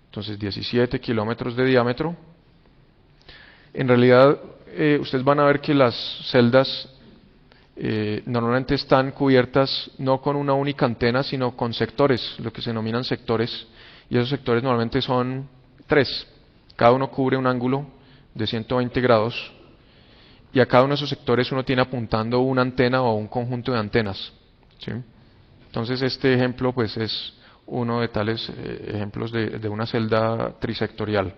Entonces 17 kilómetros de diámetro. En realidad ustedes van a ver que las celdas normalmente están cubiertas no con una única antena, sino con sectores, lo que se denominan sectores, y esos sectores normalmente son 3. Cada uno cubre un ángulo de 120 grados, y a cada uno de esos sectores uno tiene apuntando una antena o un conjunto de antenas, ¿sí? Entonces este ejemplo pues es uno de tales ejemplos de una celda trisectorial.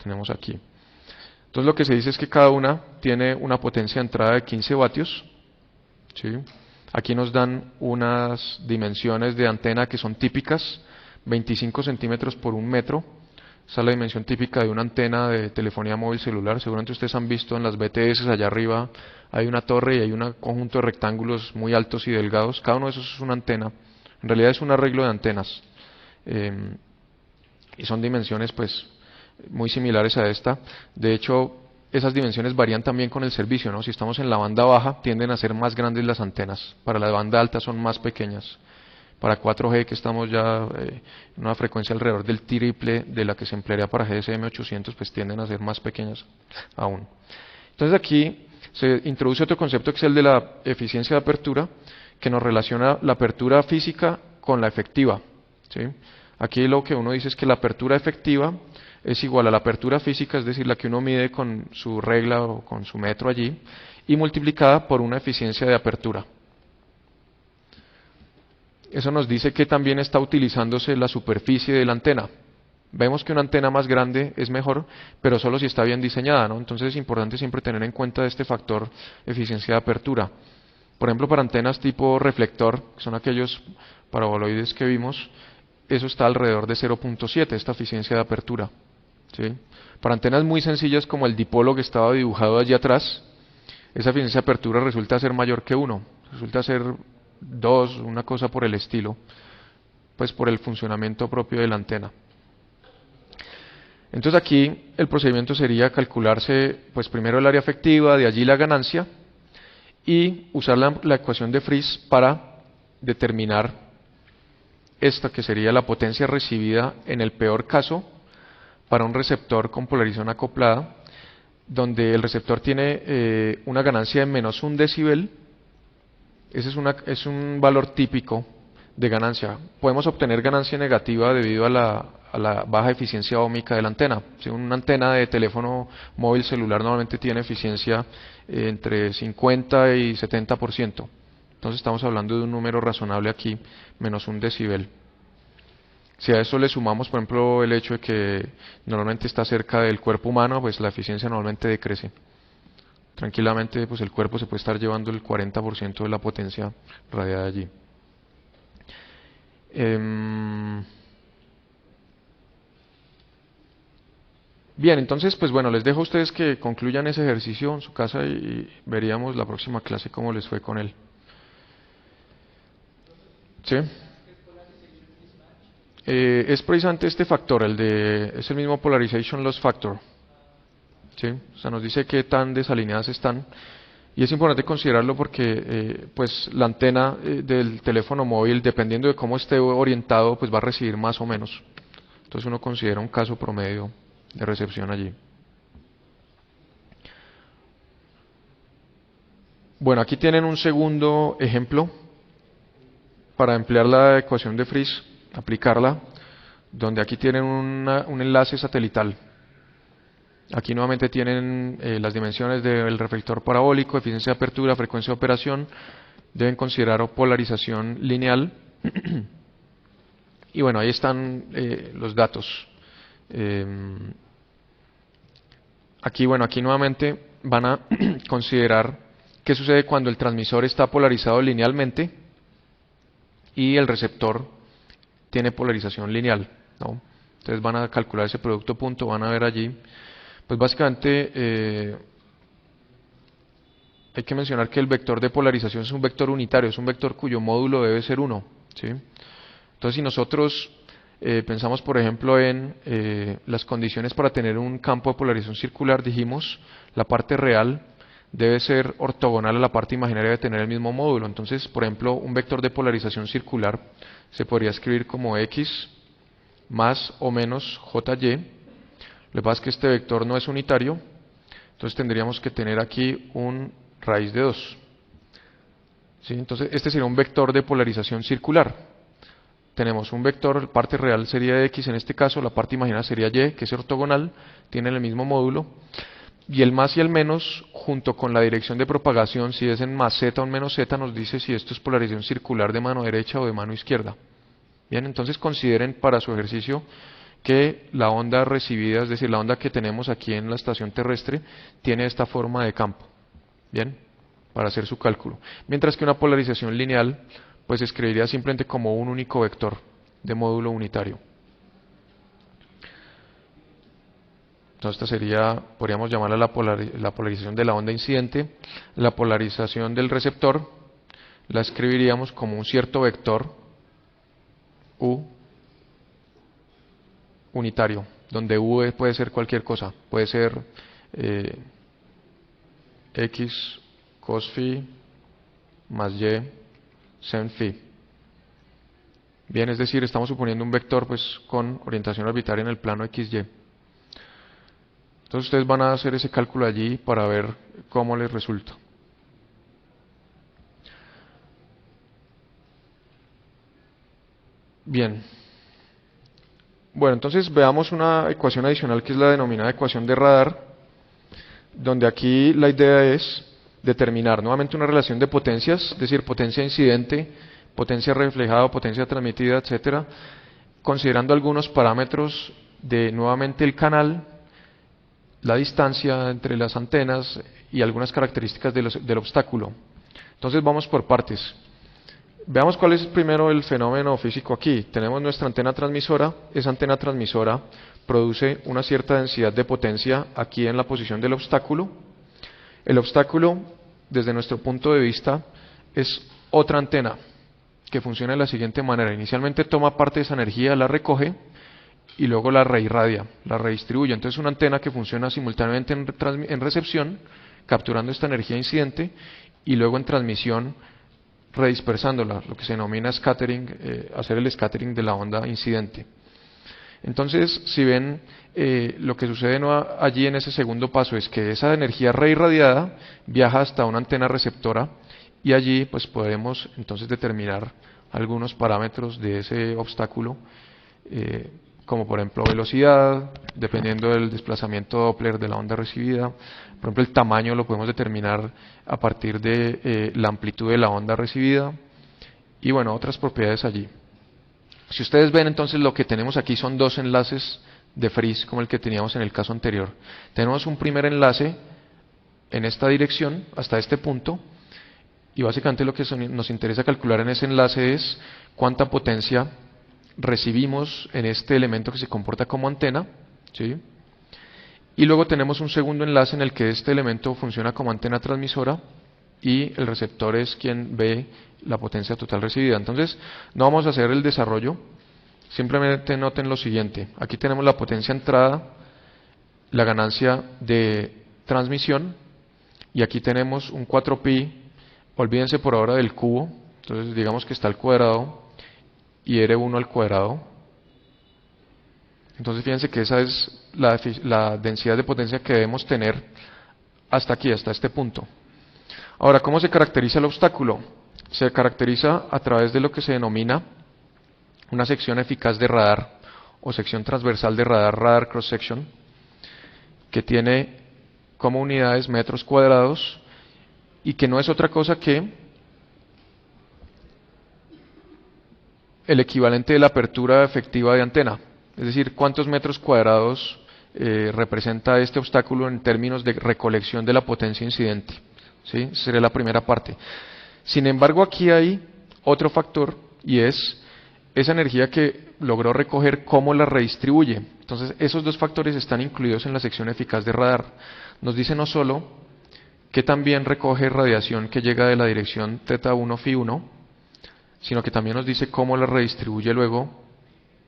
Tenemos aquí. Entonces lo que se dice es que cada una tiene una potencia de entrada de 15 vatios, ¿sí? Aquí nos dan unas dimensiones de antena que son típicas, 25 centímetros por 1 metro. Esa es la dimensión típica de una antena de telefonía móvil celular. Seguramente ustedes han visto en las BTS allá arriba hay una torre y hay un conjunto de rectángulos muy altos y delgados. Cada uno de esos es una antena. En realidad es un arreglo de antenas. Y son dimensiones pues muy similares a esta. De hecho, esas dimensiones varían también con el servicio, ¿no? Si estamos en la banda baja, tienden a ser más grandes las antenas. Para la banda alta son más pequeñas. Para 4G, que estamos ya en una frecuencia alrededor del triple de la que se emplearía para GSM 800, pues tienden a ser más pequeñas aún. Entonces aquí se introduce otro concepto que es el de la eficiencia de apertura, que nos relaciona la apertura física con la efectiva, ¿sí? Aquí lo que uno dice es que la apertura efectiva es igual a la apertura física, es decir, la que uno mide con su regla o con su metro allí, y multiplicada por una eficiencia de apertura. Eso nos dice que también está utilizándose la superficie de la antena. Vemos que una antena más grande es mejor, pero solo si está bien diseñada, ¿no? Entonces es importante siempre tener en cuenta este factor eficiencia de apertura. Por ejemplo, para antenas tipo reflector, que son aquellos paraboloides que vimos, eso está alrededor de 0.7, esta eficiencia de apertura, ¿sí? Para antenas muy sencillas como el dipolo que estaba dibujado allí atrás, esa eficiencia de apertura resulta ser mayor que 1, resulta ser 2, una cosa por el estilo, pues por el funcionamiento propio de la antena. Entonces aquí el procedimiento sería calcularse pues primero el área efectiva, de allí la ganancia, y usar la ecuación de Friis para determinar esta que sería la potencia recibida en el peor caso para un receptor con polarización acoplada, donde el receptor tiene una ganancia de menos 1 decibel. Ese es un valor típico de ganancia. Podemos obtener ganancia negativa debido a la baja eficiencia óhmica de la antena. Si una antena de teléfono móvil celular normalmente tiene eficiencia entre 50 y 70%. Entonces estamos hablando de un número razonable aquí, menos 1 decibel. Si a eso le sumamos, por ejemplo, el hecho de que normalmente está cerca del cuerpo humano, pues la eficiencia normalmente decrece. Tranquilamente, pues el cuerpo se puede estar llevando el 40% de la potencia radiada allí. Bien, entonces, pues bueno, les dejo a ustedes que concluyan ese ejercicio en su casa y veríamos la próxima clase cómo les fue con él. ¿Sí? Es precisamente este factor, es el mismo polarization loss factor. ¿Sí? O sea, nos dice qué tan desalineadas están. Y es importante considerarlo porque pues la antena del teléfono móvil, dependiendo de cómo esté orientado, pues va a recibir más o menos. Entonces uno considera un caso promedio de recepción allí. Bueno, aquí tienen un segundo ejemplo para emplear la ecuación de Friis, aplicarla, donde aquí tienen un enlace satelital. Aquí nuevamente tienen las dimensiones del reflector parabólico, eficiencia de apertura, frecuencia de operación. Deben considerar polarización lineal. Y bueno, ahí están los datos. Aquí nuevamente van a considerar qué sucede cuando el transmisor está polarizado linealmente y el receptor tiene polarización lineal, ¿no? Entonces van a calcular ese producto punto, van a ver allí. Pues básicamente hay que mencionar que el vector de polarización es un vector unitario, es un vector cuyo módulo debe ser 1, ¿sí? Entonces si nosotros pensamos por ejemplo en las condiciones para tener un campo de polarización circular, dijimos la parte real debe ser ortogonal a la parte imaginaria de tener el mismo módulo. Entonces por ejemplo un vector de polarización circular se podría escribir como x más o menos jy. Lo que pasa es que este vector no es unitario, entonces tendríamos que tener aquí un raíz de 2. ¿sí? Entonces este sería un vector de polarización circular. Tenemos un vector, la parte real sería X en este caso, la parte imaginada sería Y, que es ortogonal, tiene el mismo módulo, y el más y el menos, junto con la dirección de propagación, si es en más Z o en menos Z, nos dice si esto es polarización circular de mano derecha o de mano izquierda. Bien, entonces consideren para su ejercicio que la onda recibida, es decir, la onda que tenemos aquí en la estación terrestre, tiene esta forma de campo. Bien, para hacer su cálculo. Mientras que una polarización lineal, pues se escribiría simplemente como un único vector de módulo unitario. Entonces esta sería, podríamos llamarla la polarización de la onda incidente. La polarización del receptor la escribiríamos como un cierto vector U unitario, donde U puede ser cualquier cosa, puede ser X cos phi más Y sin phi. Bien, es decir, estamos suponiendo un vector pues con orientación arbitraria en el plano XY. Entonces ustedes van a hacer ese cálculo allí para ver cómo les resulta. Bien. Bueno, entonces veamos una ecuación adicional que es la denominada ecuación de radar, donde aquí la idea es determinar nuevamente una relación de potencias, es decir, potencia incidente, potencia reflejada, potencia transmitida, etcétera, considerando algunos parámetros de nuevamente el canal, la distancia entre las antenas y algunas características del obstáculo. Entonces vamos por partes. Veamos cuál es primero el fenómeno físico aquí. Tenemos nuestra antena transmisora. Esa antena transmisora produce una cierta densidad de potencia aquí en la posición del obstáculo. El obstáculo, desde nuestro punto de vista, es otra antena que funciona de la siguiente manera. Inicialmente toma parte de esa energía, la recoge y luego la reirradia, la redistribuye. Entonces es una antena que funciona simultáneamente en recepción, capturando esta energía incidente, y luego en transmisión, redispersándola, lo que se denomina scattering, hacer el scattering de la onda incidente. Entonces, si ven, lo que sucede allí en ese segundo paso es que esa energía reirradiada viaja hasta una antena receptora y allí pues podemos entonces determinar algunos parámetros de ese obstáculo, como por ejemplo velocidad, dependiendo del desplazamiento Doppler de la onda recibida. Por ejemplo, el tamaño lo podemos determinar a partir de la amplitud de la onda recibida y bueno, otras propiedades allí. Si ustedes ven, entonces lo que tenemos aquí son dos enlaces de Friis como el que teníamos en el caso anterior. Tenemos un primer enlace en esta dirección hasta este punto y básicamente lo que nos interesa calcular en ese enlace es cuánta potencia recibimos en este elemento que se comporta como antena, ¿sí? Y luego tenemos un segundo enlace en el que este elemento funciona como antena transmisora y el receptor es quien ve la potencia total recibida. Entonces no vamos a hacer el desarrollo, simplemente noten lo siguiente. Aquí tenemos la potencia entrada, la ganancia de transmisión y aquí tenemos un 4pi, olvídense por ahora del cubo, entonces digamos que está al cuadrado y R1 al cuadrado. Entonces fíjense que esa es la densidad de potencia que debemos tener hasta aquí, hasta este punto. Ahora, ¿cómo se caracteriza el obstáculo? Se caracteriza a través de lo que se denomina una sección eficaz de radar o sección transversal de radar, radar cross section, que tiene como unidades metros cuadrados y que no es otra cosa que el equivalente de la apertura efectiva de antena. Es decir, cuántos metros cuadrados representa este obstáculo en términos de recolección de la potencia incidente. ¿Sí? Esa sería la primera parte. Sin embargo, aquí hay otro factor y es esa energía que logró recoger, cómo la redistribuye. Entonces, esos dos factores están incluidos en la sección eficaz de radar. Nos dice no solo que también recoge radiación que llega de la dirección θ1 φ1, sino que también nos dice cómo la redistribuye luego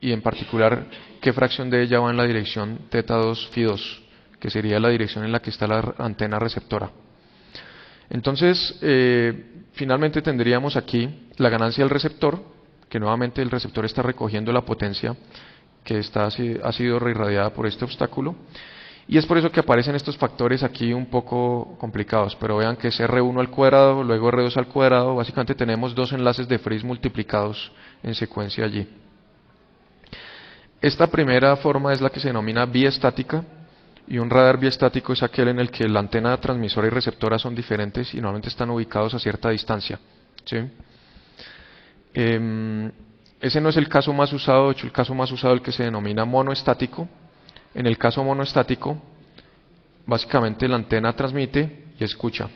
y en particular qué fracción de ella va en la dirección θ2 φ2, que sería la dirección en la que está la antena receptora. Entonces, finalmente tendríamos aquí la ganancia del receptor, que nuevamente el receptor está recogiendo la potencia que ha sido reirradiada por este obstáculo, Y es por eso que aparecen estos factores aquí un poco complicados, pero vean que es R1 al cuadrado, luego R2 al cuadrado, básicamente tenemos dos enlaces de Friis multiplicados en secuencia allí. Esta primera forma es la que se denomina biestática, y un radar biestático es aquel en el que la antena transmisora y receptora son diferentes y normalmente están ubicados a cierta distancia, ¿sí? Ese no es el caso más usado, de hecho el caso más usado es el que se denomina monoestático. En el caso monoestático, básicamente la antena transmite y escucha,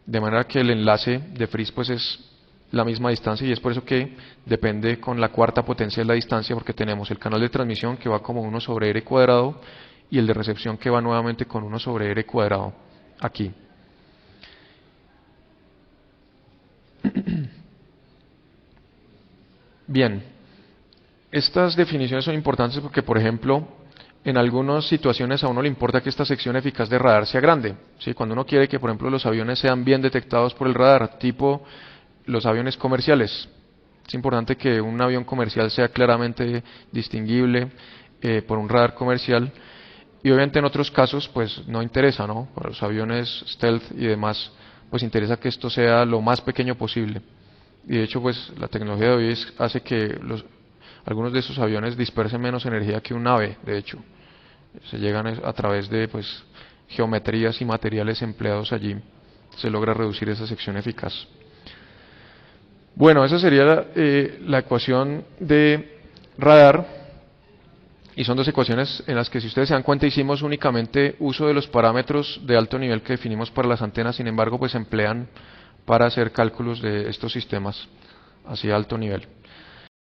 de manera que el enlace de Friis pues es la misma distancia, y es por eso que depende con la cuarta potencia de la distancia, porque tenemos el canal de transmisión que va como 1 sobre r cuadrado y el de recepción que va nuevamente con 1 sobre r cuadrado aquí. Bien, estas definiciones son importantes porque, por ejemplo, en algunas situaciones a uno le importa que esta sección eficaz de radar sea grande, ¿sí? Cuando uno quiere que, por ejemplo, los aviones sean bien detectados por el radar, tipo los aviones comerciales. Es importante que un avión comercial sea claramente distinguible por un radar comercial, y obviamente en otros casos pues no interesa, ¿no? Para los aviones stealth y demás, pues interesa que esto sea lo más pequeño posible. Y de hecho pues la tecnología de hoy hace que algunos de esos aviones dispersen menos energía que un ave, de hecho. Se llegan a través de pues geometrías y materiales empleados allí, se logra reducir esa sección eficaz. Bueno, esa sería la ecuación de radar, y son dos ecuaciones en las que, si ustedes se dan cuenta, hicimos únicamente uso de los parámetros de alto nivel que definimos para las antenas. Sin embargo, pues se emplean para hacer cálculos de estos sistemas así a alto nivel.